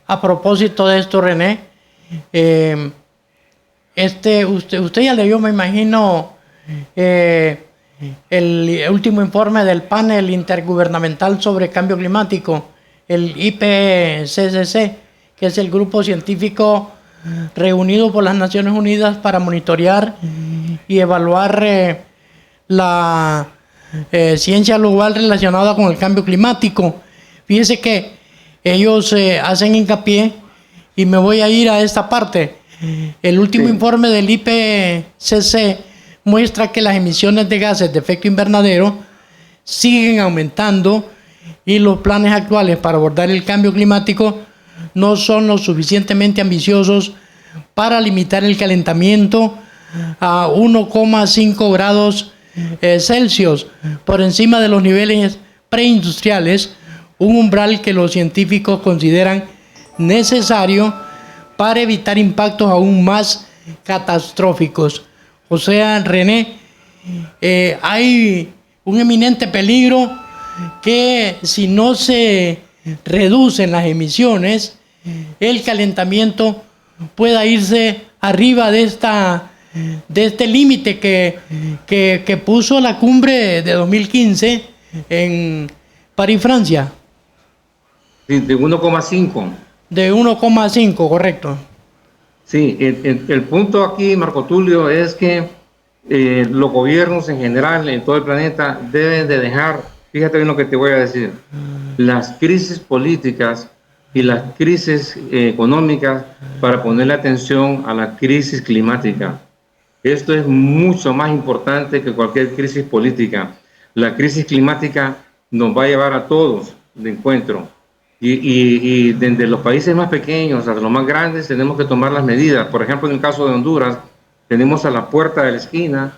[SPEAKER 2] A propósito de esto, René, usted ya leyó, me imagino, el último informe del panel intergubernamental sobre cambio climático, el IPCC, que es el grupo científico reunido por las Naciones Unidas para monitorear y evaluar la ciencia global relacionada con el cambio climático. Fíjese que ellos hacen hincapié, y me voy a ir a esta parte. El último informe del IPCC muestra que las emisiones de gases de efecto invernadero siguen aumentando y los planes actuales para abordar el cambio climático no son lo suficientemente ambiciosos para limitar el calentamiento a 1,5 grados Celsius por encima de los niveles preindustriales, un umbral que los científicos consideran necesario para evitar impactos aún más catastróficos. O sea, René, hay un eminente peligro que si no se reducen las emisiones, el calentamiento pueda irse arriba de este límite que puso la cumbre de 2015 en París, Francia.
[SPEAKER 10] Sí, de 1,5.
[SPEAKER 2] De 1,5, correcto.
[SPEAKER 10] Sí, el punto aquí, Marco Tulio, es que los gobiernos en general en todo el planeta deben de dejar, fíjate bien lo que te voy a decir, las crisis políticas y las crisis económicas para ponerle atención a la crisis climática. Esto es mucho más importante que cualquier crisis política. La crisis climática nos va a llevar a todos de encuentro. Y desde los países más pequeños hasta los más grandes tenemos que tomar las medidas. Por ejemplo, en el caso de Honduras, tenemos a la puerta de la esquina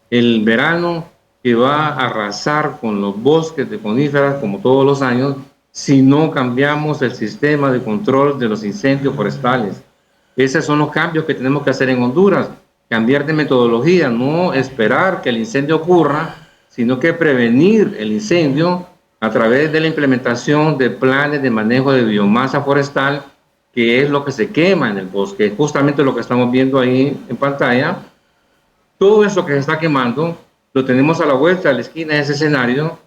[SPEAKER 10] el verano que va a arrasar con los bosques de coníferas como todos los años si no cambiamos el sistema de control de los incendios forestales. Esos son los cambios que tenemos que hacer en Honduras, cambiar de metodología, no esperar que el incendio ocurra, sino que prevenir el incendio a través de la implementación de planes de manejo de biomasa forestal, que es lo que se quema en el bosque, justamente lo que estamos viendo ahí en pantalla. Todo eso que se está quemando lo tenemos a la vuelta de la esquina de ese escenario.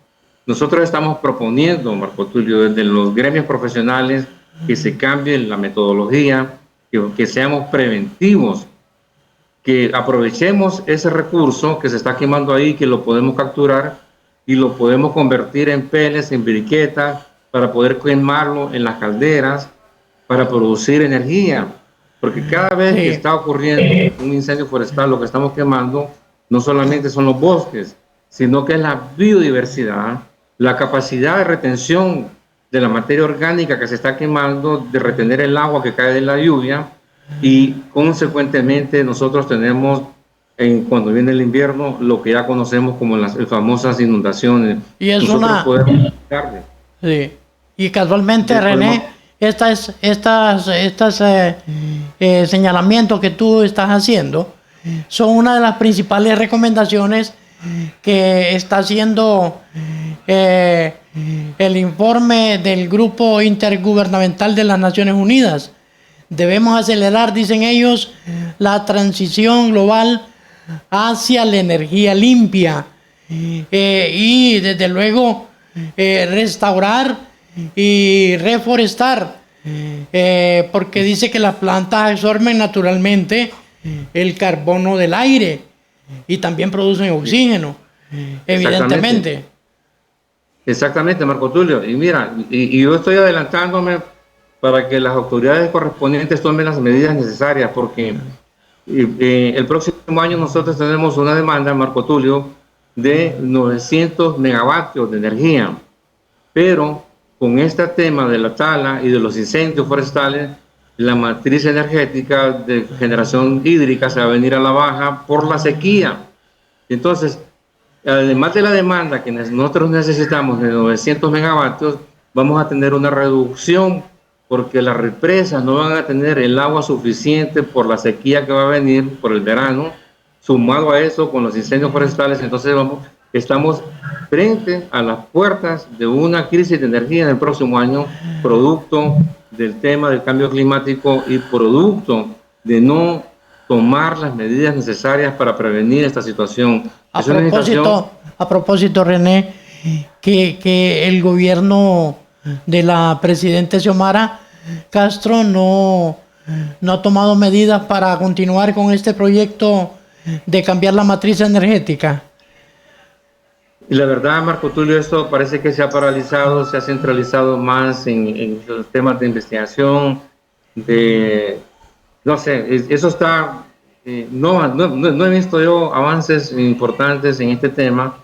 [SPEAKER 10] Nosotros estamos proponiendo, Marco Tulio, desde los gremios profesionales, que se cambie la metodología, que seamos preventivos, que aprovechemos ese recurso que se está quemando ahí, que lo podemos capturar y lo podemos convertir en pellets, en briquetas, para poder quemarlo en las calderas, para producir energía. Porque cada vez que está ocurriendo un incendio forestal, lo que estamos quemando no solamente son los bosques, sino que es la biodiversidad, la capacidad de retención de la materia orgánica que se está quemando, de retener el agua que cae de la lluvia, y consecuentemente nosotros tenemos, cuando viene el invierno, lo que ya conocemos como las famosas inundaciones.
[SPEAKER 2] Y es
[SPEAKER 10] nosotros podemos evitarle.
[SPEAKER 2] Sí. Y casualmente, René, estas señalamientos que tú estás haciendo son una de las principales recomendaciones que está haciendo el informe del Grupo Intergubernamental de las Naciones Unidas. Debemos acelerar, dicen ellos, la transición global hacia la energía limpia y desde luego restaurar y reforestar, porque dice que las plantas absorben naturalmente el carbono del aire y también producen oxígeno, evidentemente.
[SPEAKER 10] Exactamente, Marco Tulio. Y mira, y yo estoy adelantándome para que las autoridades correspondientes tomen las medidas necesarias, porque el próximo año nosotros tenemos una demanda, Marco Tulio, de 900 megavatios de energía, pero con este tema de la tala y de los incendios forestales, la matriz energética de generación hídrica se va a venir a la baja por la sequía. Entonces, además de la demanda que nosotros necesitamos de 900 megavatios, vamos a tener una reducción porque las represas no van a tener el agua suficiente por la sequía que va a venir por el verano. Sumado a eso, con los incendios forestales, entonces estamos frente a las puertas de una crisis de energía en el próximo año, producto del tema del cambio climático y producto de no tomar las medidas necesarias para prevenir esta situación.
[SPEAKER 2] A propósito, René, que el gobierno de la presidenta Xiomara Castro no ha tomado medidas para continuar con este proyecto de cambiar la matriz energética.
[SPEAKER 10] Y la verdad, Marco Tulio, esto parece que se ha paralizado, se ha centralizado más en los temas de investigación, no sé, eso está, no he visto yo avances importantes en este tema,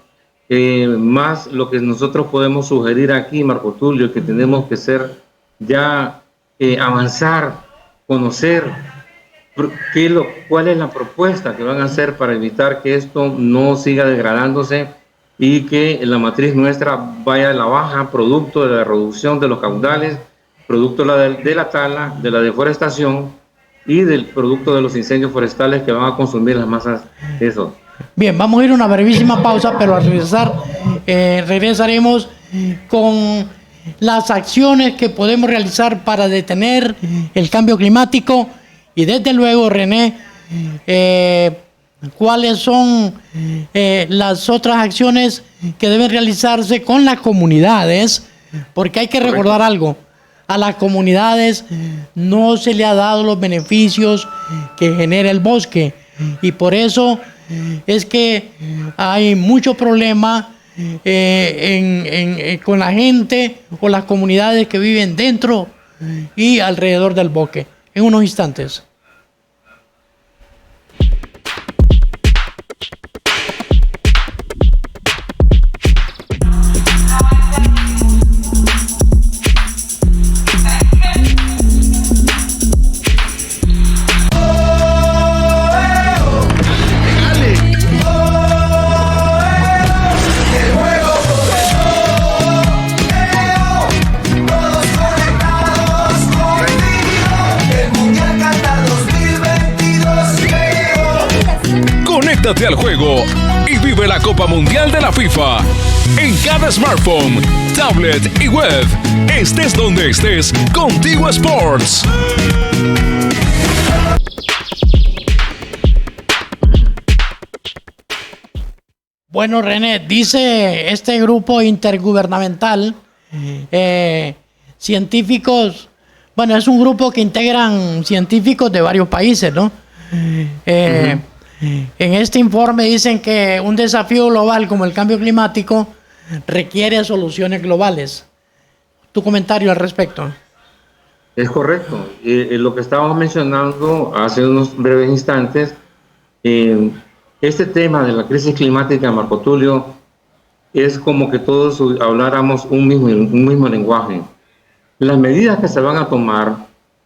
[SPEAKER 10] más lo que nosotros podemos sugerir aquí, Marco Tulio, que tenemos que ser ya, avanzar, conocer cuál es la propuesta que van a hacer para evitar que esto no siga degradándose y que la matriz nuestra vaya a la baja, producto de la reducción de los caudales, producto de la tala, de la deforestación y del producto de los incendios forestales que van a consumir las masas. Eso.
[SPEAKER 2] Bien, vamos a ir a una brevísima pausa, pero al regresar regresaremos con las acciones que podemos realizar para detener el cambio climático y desde luego, René, cuáles son las otras acciones que deben realizarse con las comunidades, porque hay que recordar algo, a las comunidades no se le ha dado los beneficios que genera el bosque y por eso es que hay mucho problema con la gente o las comunidades que viven dentro y alrededor del bosque. En unos instantes.
[SPEAKER 3] conéctate al juego y vive la Copa Mundial de la FIFA en cada smartphone, tablet y web. Estés donde estés, Contigo Sports.
[SPEAKER 2] Bueno, René, dice este grupo intergubernamental, científicos, bueno, es un grupo que integran científicos de varios países, ¿no? En este informe dicen que un desafío global como el cambio climático requiere soluciones globales. ¿Tu comentario al respecto?
[SPEAKER 10] Es correcto. Lo que estábamos mencionando hace unos breves instantes, este tema de la crisis climática, Marco Tulio, es como que todos habláramos un mismo lenguaje. Las medidas que se van a tomar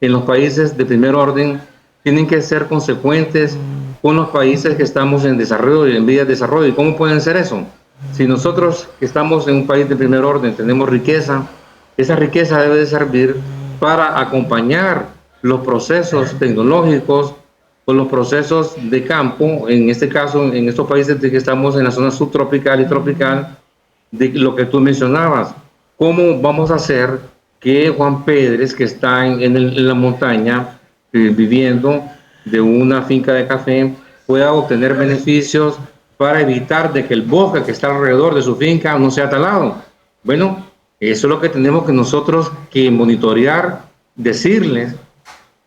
[SPEAKER 10] en los países de primer orden tienen que ser consecuentes con los países que estamos en desarrollo y en vías de desarrollo. ¿Y cómo pueden ser eso? Si nosotros que estamos en un país de primer orden tenemos riqueza, esa riqueza debe de servir para acompañar los procesos tecnológicos o los procesos de campo, en este caso en estos países de que estamos en la zona subtropical y tropical, de lo que tú mencionabas. ¿Cómo vamos a hacer que Juan Pérez, que está en la montaña, viviendo de una finca de café, pueda obtener beneficios para evitar de que el bosque que está alrededor de su finca no sea talado? Bueno, eso es lo que tenemos que nosotros que monitorear, decirles.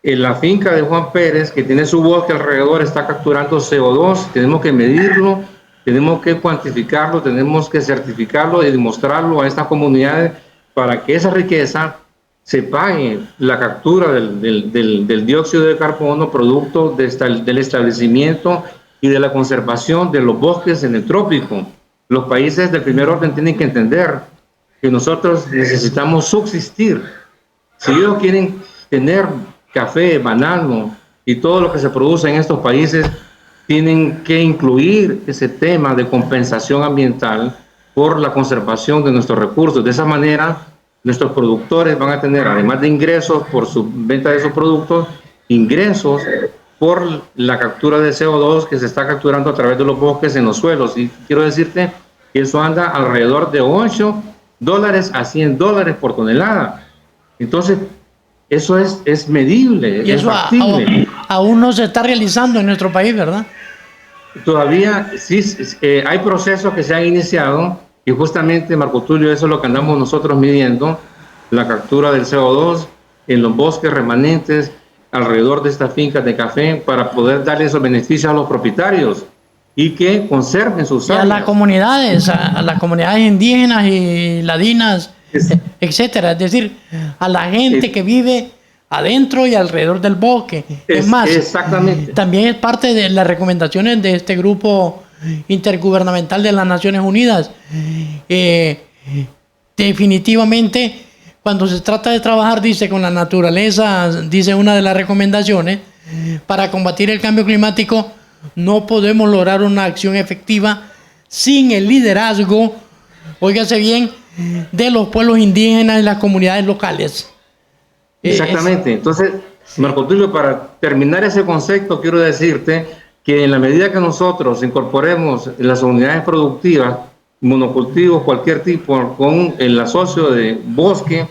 [SPEAKER 10] En la finca de Juan Pérez, que tiene su bosque alrededor, está capturando CO2, tenemos que medirlo, tenemos que cuantificarlo, tenemos que certificarlo y demostrarlo a estas comunidades para que esa riqueza se pague la captura del dióxido de carbono producto del establecimiento y de la conservación de los bosques en el trópico. Los países del primer orden tienen que entender que nosotros necesitamos subsistir. Si ellos quieren tener café, banano y todo lo que se produce en estos países, tienen que incluir ese tema de compensación ambiental por la conservación de nuestros recursos. De esa manera, nuestros productores van a tener, además de ingresos por su venta de esos productos, ingresos por la captura de CO2 que se está capturando a través de los bosques en los suelos. Y quiero decirte que eso anda alrededor de $8 a $100 por tonelada. Entonces, eso es medible,
[SPEAKER 2] y
[SPEAKER 10] es
[SPEAKER 2] eso
[SPEAKER 10] factible.
[SPEAKER 2] Aún no se está realizando en nuestro país, ¿verdad?
[SPEAKER 10] Todavía sí hay procesos que se han iniciado y justamente, Marco Tulio, eso es lo que andamos nosotros midiendo, la captura del CO2 en los bosques remanentes alrededor de estas fincas de café para poder darle esos beneficios a los propietarios y que conserven sus áreas.
[SPEAKER 2] Y a las comunidades indígenas y ladinas, etcétera, es decir, a la gente que vive adentro y alrededor del bosque. Es más,
[SPEAKER 10] exactamente.
[SPEAKER 2] También es parte de las recomendaciones de este grupo intergubernamental de las Naciones Unidas. Definitivamente, cuando se trata de trabajar, dice, con la naturaleza, dice una de las recomendaciones, para combatir el cambio climático, no podemos lograr una acción efectiva sin el liderazgo, óigase bien, de los pueblos indígenas y las comunidades locales.
[SPEAKER 10] Exactamente. Entonces, Marco Tulio, para terminar ese concepto, quiero decirte que en la medida que nosotros incorporemos las unidades productivas, monocultivos, cualquier tipo, con el asocio de bosque,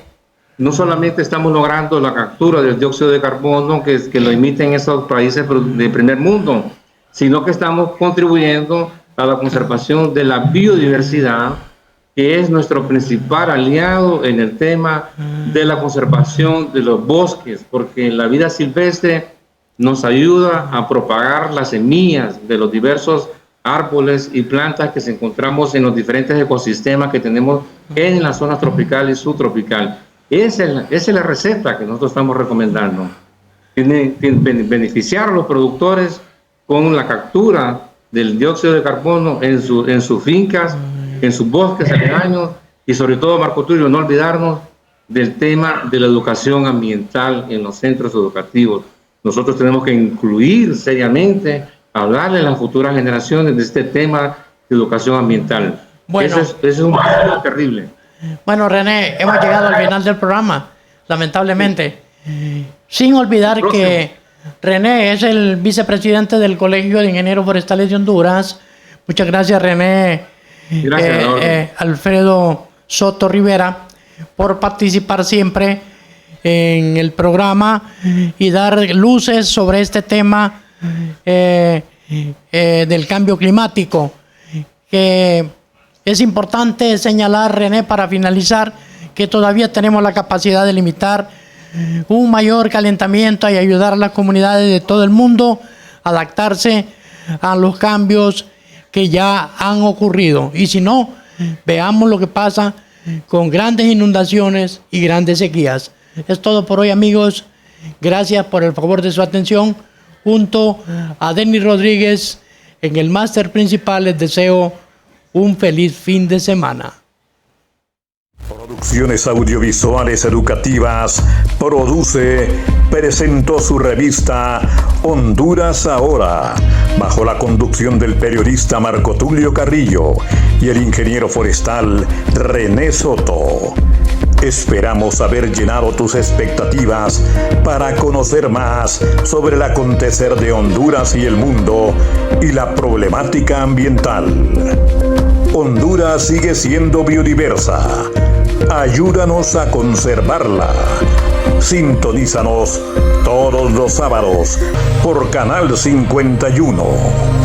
[SPEAKER 10] no solamente estamos logrando la captura del dióxido de carbono que lo emiten esos países de primer mundo, sino que estamos contribuyendo a la conservación de la biodiversidad, que es nuestro principal aliado en el tema de la conservación de los bosques, porque la vida silvestre nos ayuda a propagar las semillas de los diversos árboles y plantas que se encontramos en los diferentes ecosistemas que tenemos en las zonas tropical y subtropical. Esa es la receta que nosotros estamos recomendando. Beneficiar a los productores con la captura del dióxido de carbono en sus fincas, en sus bosques aledaños y sobre todo, Marco Tulio, no olvidarnos del tema de la educación ambiental en los centros educativos. Nosotros tenemos que incluir seriamente, hablarle a las futuras generaciones de este tema de educación ambiental.
[SPEAKER 2] Bueno,
[SPEAKER 10] eso es un problema terrible.
[SPEAKER 2] Bueno, René, hemos llegado al final del programa, lamentablemente. Sin olvidar que René es el vicepresidente del Colegio de Ingenieros Forestales de Honduras. Muchas gracias, René.
[SPEAKER 10] Gracias,
[SPEAKER 2] Alfredo Soto Rivera, por participar siempre en el programa y dar luces sobre este tema del cambio climático, que es importante señalar, René, para finalizar, que todavía tenemos la capacidad de limitar un mayor calentamiento y ayudar a las comunidades de todo el mundo a adaptarse a los cambios que ya han ocurrido. Y si no, veamos lo que pasa con grandes inundaciones y grandes sequías. Es todo por hoy, amigos. Gracias por el favor de su atención. Junto a Denis Rodríguez en el máster principal, les deseo un feliz fin de semana.
[SPEAKER 1] Producciones audiovisuales educativas Produce presentó su revista Honduras Ahora, bajo la conducción del periodista Marco Tulio Carrillo y el ingeniero forestal René Soto. Esperamos haber llenado tus expectativas para conocer más sobre el acontecer de Honduras y el mundo y la problemática ambiental. Honduras sigue siendo biodiversa. Ayúdanos a conservarla. Sintonízanos todos los sábados por Canal 51.